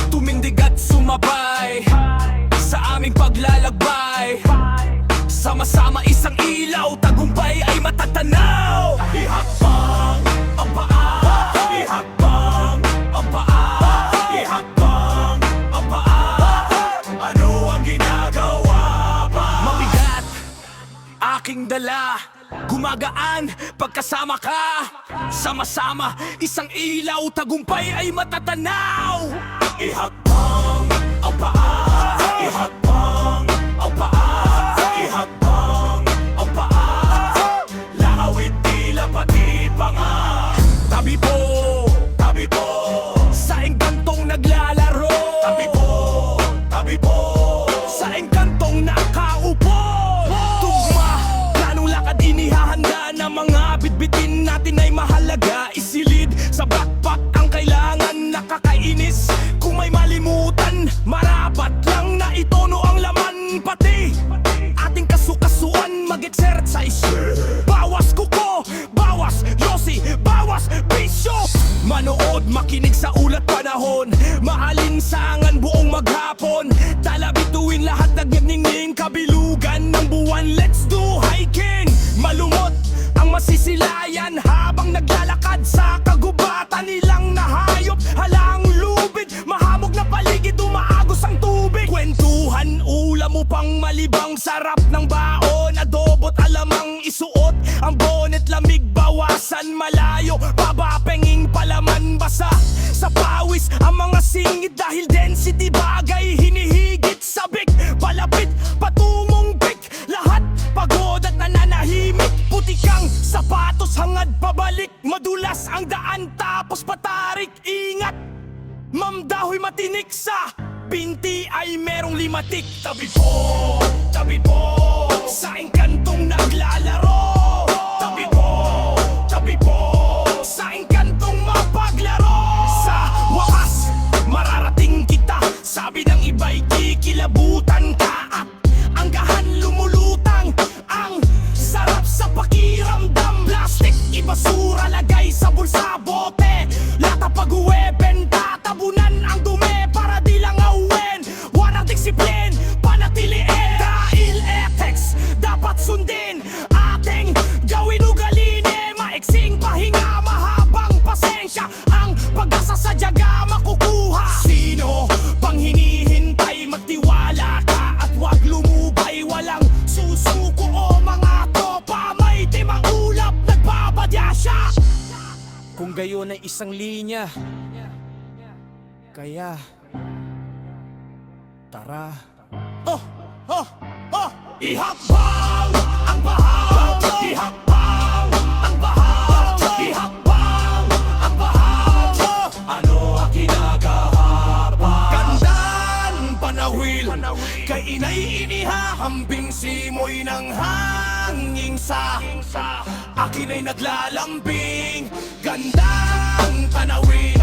Tumindig at sumabay sa aming paglalakbay. Sama-sama isang ilaw, tagumpay ay matatanaw. Ihakbang ang paa, ihakbang ang paa, ihakbang ang paa. Ano ang ginagawa pa? Mabigat aking dala, gumagaan pagkasama ka. Sama-sama isang ilaw, tagumpay ay matatanaw. Ihakbang ang paa, ihakbang ang paa, ihakbang ang paa. Lawit tila pati panga. Tabi po sa engkantong naglalaro. Tabi po sa engkantong nakaupo. Tugma, planong lakad inihahanda na mga bitbitin natin ay mahalaga. Isilid sa backpack ang kailangan, nakakainis kung may malimutan. Marapat lang na itono ang laman, pati ating kasukasuan mag-exercise. Bawas kuko, bawas yosi, bawas bisyo. Manood, makinig sa ulat panahon, maalinsangan buong maghapon. Tala bituin lahat nagyaningning kabilugan ng buwan. Let's do hiking, malumot ang masisilayan habang naglalakad sa kagubatan. Nilang nahayop, halang lubid, mahamog na paligid, umaagos ang tubig. Kwentuhan, ulam upang malibang, sarap ng baon, adobo't alamang isuot. Ang bonnet lamig, bawasan malayo, babapenging palaman basa sa pawis. Ang mga singit dahil density bagay hinihigit sabik, palapit patungong big. Lahat pagod at nananahimik, putikang sapatos hangad pabalik. Madulas ang daan tapos patarik, ingat mamdahoy matinik sa binti ay merong limatik. Tabi po sa engkantong naglalaro. Tabi po sa engkantong mapaglaro. Sa wakas mararating kita, sabi ng iba'y kikilabutan ka. At ang gahan lumulutang, ang sarap sa pakiramdam. Plastic ibasura, lagay sa bulsa, bote lata pag-uwi, benta, tabunan ang dumi para di lang awin. Walang disiplin, panatiliin, dahil ethics dapat sundin. Ating gawin ugalini, maiksing pahinga, mahabang pasensya. Ang pag-asa sa tiyaga makukuha. Sino pang hinihintay, magtiwala ka at wag lumubay. Walang susuko o mga tropa, may timang ulap, nagbabadya siya. Kung gayon ay isang linya, kaya tara. Ihakbang ang bahaw, ihakbang ang bahaw, ihakbang ang bahaw. Ano ang kinagahapan? Gandang panawil, kay inay inihahambing simoy ng hanging sa akin ay naglalambing. Gandang panawil,